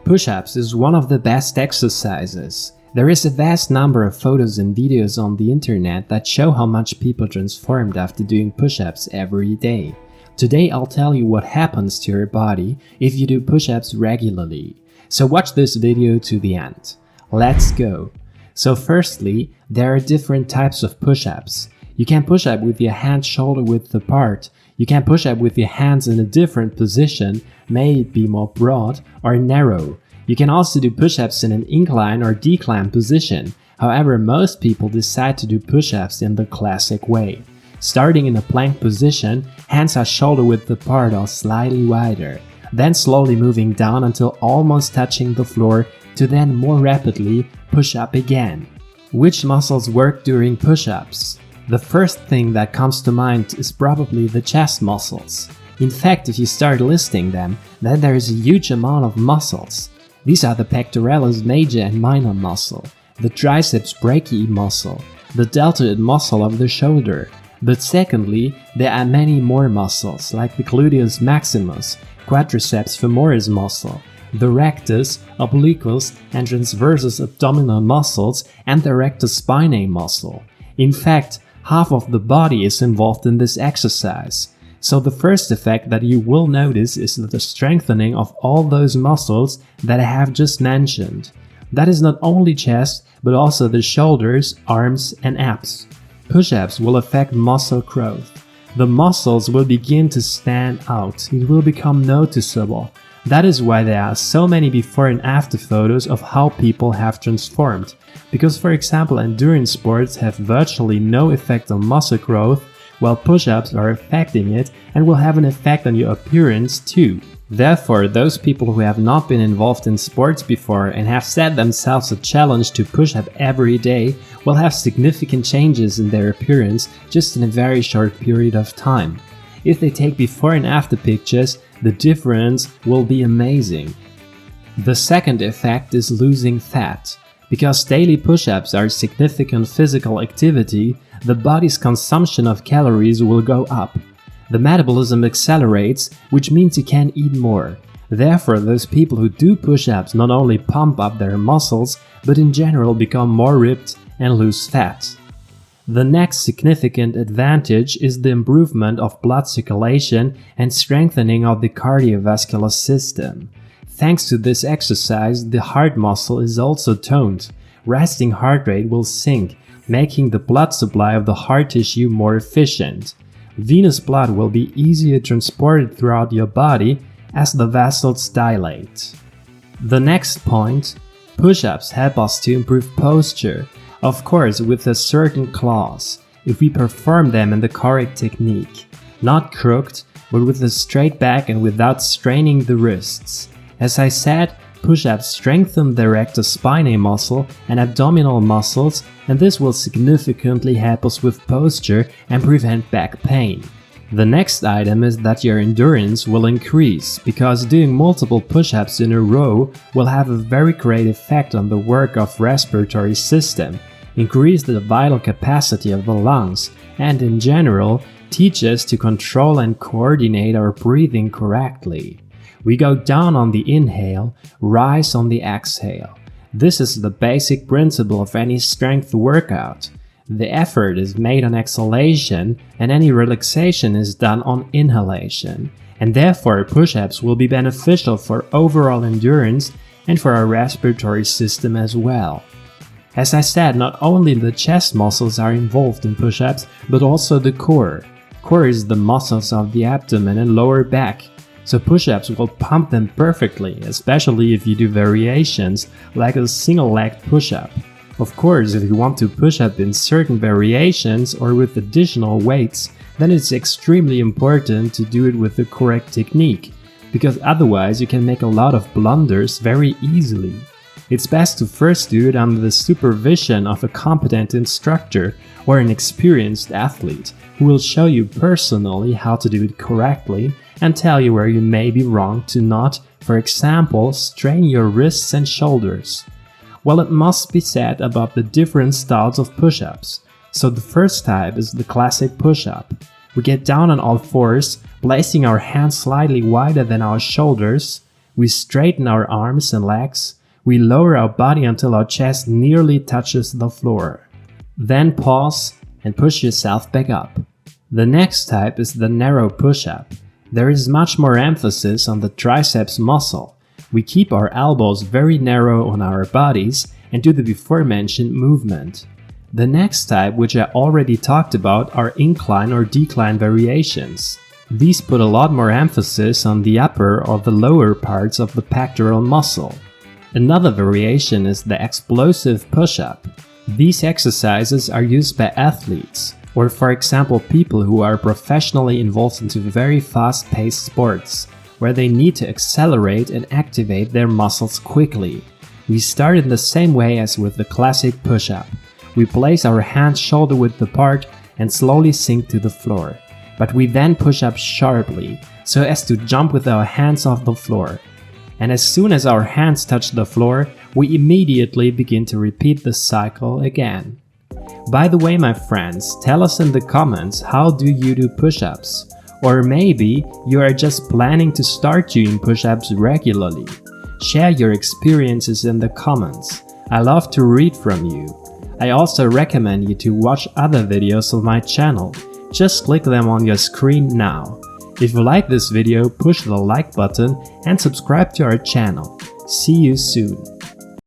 Push-ups is one of the best exercises. There is a vast number of photos and videos on the internet that show how much people transformed after doing push-ups every day. Today I'll tell you what happens to your body if you do push-ups regularly. So watch this video to the end. Let's go! So firstly, there are different types of push-ups. You can push up with your hands shoulder width apart. You can push up with your hands in a different position, may it be more broad or narrow. You can also do push-ups in an incline or decline position. However, most people decide to do push-ups in the classic way. Starting in a plank position, hands are shoulder width apart or slightly wider. Then slowly moving down until almost touching the floor to then more rapidly push up again. Which muscles work during push-ups? The first thing that comes to mind is probably the chest muscles. In fact, if you start listing them, then there is a huge amount of muscles. These are the pectoralis major and minor muscle, the triceps brachii muscle, the deltoid muscle of the shoulder. But secondly, there are many more muscles like the gluteus maximus, quadriceps femoris muscle, the rectus, obliquus and transversus abdominal muscles, and the rectus spinae muscle. In fact, half of the body is involved in this exercise. So the first effect that you will notice is the strengthening of all those muscles that I have just mentioned. That is not only chest, but also the shoulders, arms and abs. Push-ups will affect muscle growth. The muscles will begin to stand out. It will become noticeable. That is why there are so many before and after photos of how people have transformed. Because for example, endurance sports have virtually no effect on muscle growth, while push-ups are affecting it and will have an effect on your appearance too. Therefore, those people who have not been involved in sports before and have set themselves a challenge to push up every day will have significant changes in their appearance just in a very short period of time. If they take before and after pictures, the difference will be amazing. The second effect is losing fat. Because daily push-ups are significant physical activity, the body's consumption of calories will go up. The metabolism accelerates, which means you can eat more. Therefore, those people who do push-ups not only pump up their muscles, but in general become more ripped and lose fat. The next significant advantage is the improvement of blood circulation and strengthening of the cardiovascular system. Thanks to this exercise, the heart muscle is also toned. Resting heart rate will sink, making the blood supply of the heart tissue more efficient. Venous blood will be easier transported throughout your body as the vessels dilate. The next point, push-ups help us to improve posture. Of course, with a certain clause, if we perform them in the correct technique. Not crooked, but with a straight back and without straining the wrists. As I said, push-ups strengthen the rectus spinae muscle and abdominal muscles, and this will significantly help us with posture and prevent back pain. The next item is that your endurance will increase, because doing multiple push-ups in a row will have a very great effect on the work of respiratory system, increase the vital capacity of the lungs, and in general, teach us to control and coordinate our breathing correctly. We go down on the inhale, rise on the exhale. This is the basic principle of any strength workout. The effort is made on exhalation and any relaxation is done on inhalation. And therefore push-ups will be beneficial for overall endurance and for our respiratory system as well. As I said, not only the chest muscles are involved in push-ups, but also the core. Core is the muscles of the abdomen and lower back. So push-ups will pump them perfectly, especially if you do variations like a single-legged push-up. Of course, if you want to push up in certain variations or with additional weights, then it's extremely important to do it with the correct technique, because otherwise you can make a lot of blunders very easily. It's best to first do it under the supervision of a competent instructor or an experienced athlete who will show you personally how to do it correctly and tell you where you may be wrong to not, for example, strain your wrists and shoulders. Well, it must be said about the different styles of push-ups. So the first type is the classic push-up. We get down on all fours, placing our hands slightly wider than our shoulders. We straighten our arms and legs. We lower our body until our chest nearly touches the floor. Then pause and push yourself back up. The next type is the narrow push-up. There is much more emphasis on the triceps muscle. We keep our elbows very narrow on our bodies and do the before-mentioned movement. The next type, which I already talked about, are incline or decline variations. These put a lot more emphasis on the upper or the lower parts of the pectoral muscle. Another variation is the explosive push-up. These exercises are used by athletes, or for example people who are professionally involved into very fast-paced sports, where they need to accelerate and activate their muscles quickly. We start in the same way as with the classic push-up. We place our hands shoulder-width apart and slowly sink to the floor. But we then push up sharply, so as to jump with our hands off the floor. And as soon as our hands touch the floor, we immediately begin to repeat the cycle again. By the way, my friends, tell us in the comments, how do you do push-ups? Or maybe you are just planning to start doing push-ups regularly. Share your experiences in the comments. I love to read from you. I also recommend you to watch other videos on my channel. Just click them on your screen now. If you like this video, push the like button and subscribe to our channel. See you soon.